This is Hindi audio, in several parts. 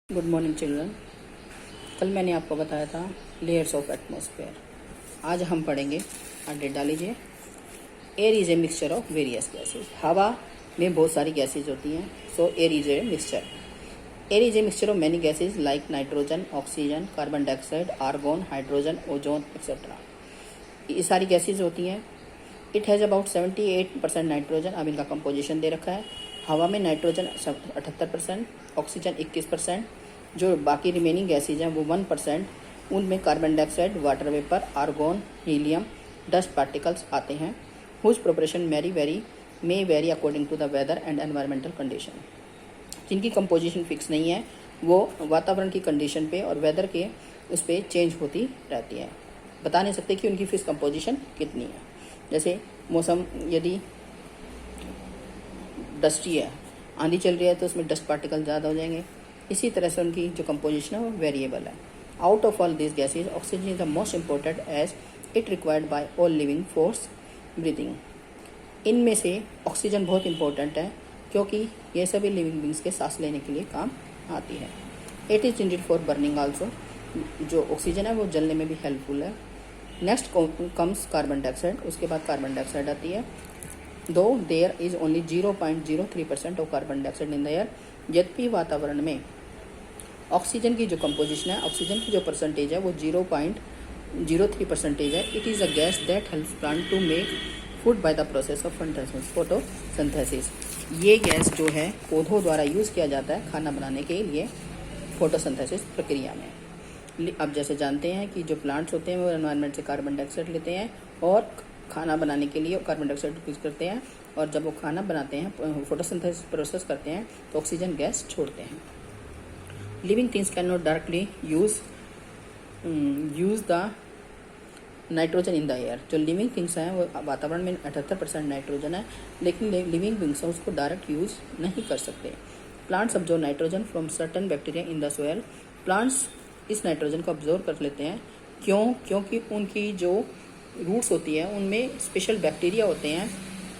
Good morning children. कल मैंने आपको बताया था लेयर्स ऑफ एटमॉस्फेयर। आज हम पढ़ेंगे, डेट डालीजिए। Air is a mixture of various gases. हवा में बहुत सारी गैसेज होती हैं, so air is a mixture. Air is a mixture of many gases like nitrogen, oxygen, carbon dioxide, argon, hydrogen, ozone etcetera. ये सारी गैसेज होती हैं। It has about 78% nitrogen. अब इनका कंपोजिशन दे रखा है। हवा में नाइट्रोजन 78%, ऑक्सीजन 21%, जो बाकी रिमेनिंग गैसेज हैं वो 1%। उनमें carbon dioxide, water vapour, argon, helium, dust particles आते हैं। Whose proportion may vary according to the weather and environmental condition. जिनकी कंपोजिशन फिक्स नहीं है वो वातावरण की कंडीशन पे और वेदर के उस पर चेंज होती रहती है। बता नहीं सकते कि उनकी फिक्स कंपोजिशन कितनी है। जैसे मौसम यदि डस्टी है, आंधी चल रही है, तो उसमें डस्ट पार्टिकल ज़्यादा हो जाएंगे। इसी तरह से उनकी जो कंपोजिशन है वो वेरिएबल है। Out of all this gases oxygen is the most important as it required by all living force breathing. इनमें से ऑक्सीजन बहुत इंपॉर्टेंट है क्योंकि ये सभी लिविंग बींग्स के सांस लेने के लिए काम आती है। It is needed for burning also. जो ऑक्सीजन है वो जलने में भी हेल्पफुल है। Next comes carbon dioxide. उसके बाद कार्बन डाइऑक्साइड आती है। Though there is only 0.03% of carbon dioxide in the air. यद्यपि वातावरण में ऑक्सीजन की जो कंपोजिशन है, ऑक्सीजन की जो परसेंटेज है वो 0.03% है। It is a gas that helps plant to make food by the process of photosynthesis. ये गैस जो है पौधों द्वारा यूज़ किया जाता है खाना बनाने के लिए फोटोसिंथेसिस प्रक्रिया में। अब जैसे जानते हैं कि जो प्लांट्स होते हैं वो एनवायरनमेंट से कार्बन डाइऑक्साइड लेते हैं और खाना बनाने के लिए कार्बन डाइऑक्साइड यूज़ करते हैं, और जब वो खाना बनाते हैं, फोटोसिंथेसिस प्रोसेस करते हैं, तो ऑक्सीजन गैस छोड़ते हैं। Living things can not directly use the nitrogen in the air. जो लिविंग थिंग्स हैं वो वातावरण में 78% नाइट्रोजन है, लेकिन लिविंग बींग्स हैं उसको डायरेक्ट यूज़ नहीं कर सकते। Plants observe nitrogen from certain bacteria in the soil. Plants इस नाइट्रोजन को ऑब्जर्व कर लेते हैं। क्योंकि उनकी जो रूट्स होती है उनमें स्पेशल बैक्टीरिया होते हैं।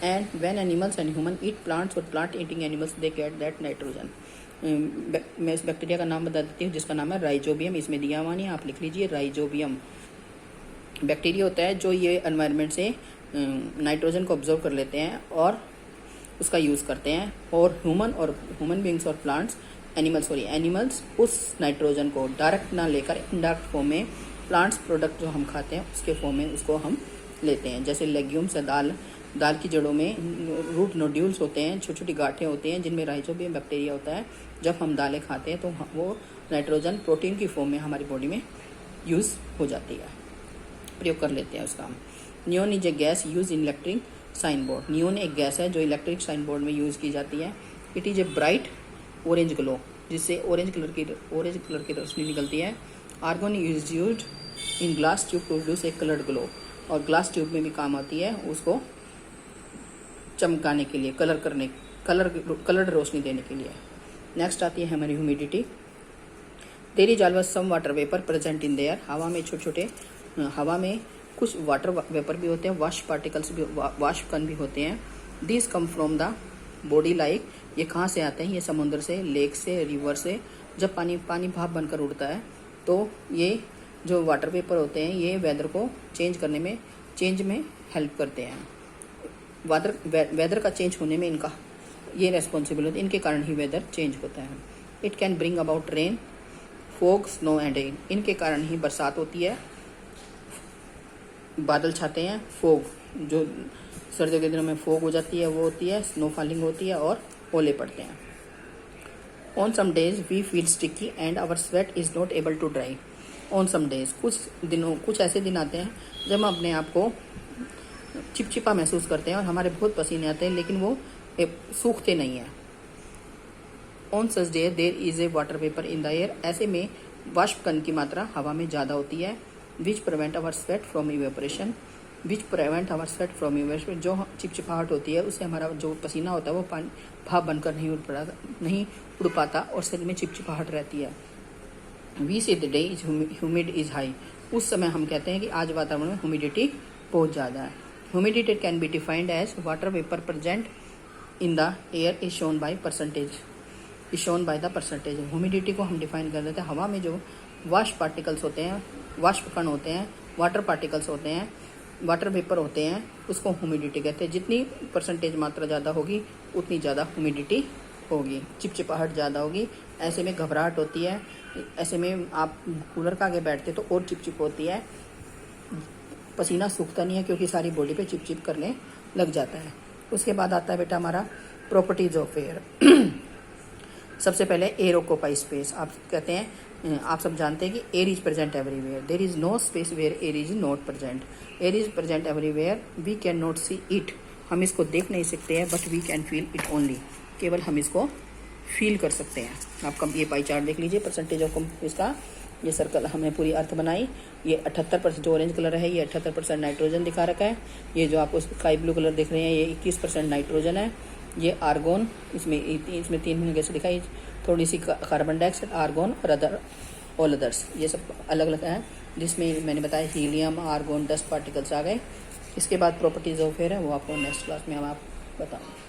And when animals and human eat plants और plant eating animals they get that nitrogen. मैं इस बैक्टीरिया का नाम बता देती हूँ जिसका नाम है राइजोबियम। इसमें दिया हुआ नहीं, आप लिख लीजिए राइजोबियम। बैक्टीरिया होता है जो ये एनवायरनमेंट से नाइट्रोजन को ऑब्जर्व कर लेते हैं और उसका यूज़ करते हैं। और ह्यूमन बींग्स और प्लांट्स एनिमल्स उस नाइट्रोजन को डायरेक्ट ना लेकर इनडायरेक्ट फॉर्म में प्लांट्स प्रोडक्ट जो हम खाते हैं उसके फॉर्म में उसको हम लेते हैं। जैसे लेग्यूम्स है, दाल की जड़ों में रूट नोड्यूल्स होते हैं, छोटी छोटी गांठें होती हैं जिनमें राइजोबियम बैक्टीरिया होता है। जब हम दालें खाते हैं तो वो नाइट्रोजन प्रोटीन की फॉर्म में हमारी बॉडी में यूज़ हो जाती है, प्रयोग कर लेते हैं उसका हम। Neon is a gas use in electric sign board. Neon एक गैस है जो इलेक्ट्रिक साइन बोर्ड में यूज़ की जाती है। It is a bright orange glow, जिससे ऑरेंज कलर की रोशनी निकलती है। Argon is used in glass tube to produce a coloured glow, और ग्लास ट्यूब में भी काम आती है उसको चमकाने के लिए, कलर्ड रोशनी देने के लिए। नेक्स्ट आती है हमारी humidity. There is always some water vapour present in there. हवा में कुछ वाटर वेपर भी होते हैं, वाष्प पार्टिकल्स भी, वाष्प कण भी होते हैं। This come from the body like. ये कहाँ से आते हैं? ये समुद्र से, लेक से, रिवर से। जब पानी भाप बनकर उड़ता है तो ये जो वाटर वेपर होते हैं ये वेदर को चेंज में हेल्प करते हैं। वेदर का चेंज होने में इनका ये रेस्पॉन्सिबल होता है, इनके कारण ही वेदर चेंज होता है। It can bring about rain, fog, snow and rain. इनके कारण ही बरसात होती है, बादल छाते हैं। फोग, जो सर्दियों के दिनों में फोग हो जाती है वो होती है, स्नो फॉलिंग होती है और ओले पड़ते हैं। On some days we feel sticky and our sweat is not able to dry. On some days, कुछ ऐसे दिन आते हैं जब हम अपने आप को चिपचिपा महसूस करते हैं और हमारे बहुत पसीने आते हैं, लेकिन वो सूखते नहीं हैं। On such day there is a water vapour in the air. ऐसे में वाष्प कण की मात्रा हवा में ज़्यादा होती है। Which prevent our sweat from evaporation. जो चिपचिपाहट होती है उससे हमारा जो पसीना होता है वो भाप बनकर नहीं उड़ पाता और शरीर में चिपचिपाहट रहती है। वी से the day is humid is high. उस समय हम कहते हैं कि आज वातावरण में ह्यूमिडिटी बहुत ज़्यादा है। Humidity can be defined as water vapour present in the air is shown by percentage. Is shown by the percentage. Humidity को हम डिफाइन कर देते हैं, हवा में जो वाष्प पार्टिकल्स होते हैं, वाष्प कण होते हैं, वाटर पार्टिकल्स होते हैं, वाटर वेपर होते हैं, उसको ह्यूमिडिटी कहते हैं। जितनी परसेंटेज मात्रा ज़्यादा होगी उतनी ज़्यादा ह्यूमिडिटी होगी, चिपचिपाहट ज़्यादा होगी, ऐसे में घबराहट होती है, ऐसे में आप कूलर के आगे बैठते तो और चिपचिप होती है, पसीना सूखता नहीं है क्योंकि सारी बॉडी पे चिपचिप करने लग जाता है। उसके बाद आता है बेटा हमारा प्रॉपर्टीज ऑफ एयर। सबसे एयर एयर ऑक्यूपाई स्पेस। आप कहते हैं, आप सब जानते हैं कि air is present everywhere, there is no space where air is not present. Air is present everywhere, we can not see it, हम इसको देख नहीं सकते हैं, but we can feel it only, केवल हम इसको फील कर सकते हैं। आप ये पाई चार्ट देख लीजिए परसेंटेज ऑफ इसका, ये सर्कल हमने पूरी अर्थ बनाई। ये 78% जो ऑरेंज कलर है ये 78% नाइट्रोजन दिखा रखा है। ये जो आपको स्काई ब्लू कलर दिख रहे हैं ये 21% नाइट्रोजन है। ये आर्गोन, इसमें 3 गैसें दिखाई, थोड़ी सी कार्बन डाइऑक्साइड, आर्गोन और ऑल अदर्स, ये सब अलग अलग हैं, जिसमें मैंने बताया हीलियम, आर्गोन, डस्ट पार्टिकल्स आ गए। इसके बाद प्रॉपर्टीज ऑफ एयर है, वो आपको नेक्स्ट क्लास में हम आप बताऊँगा।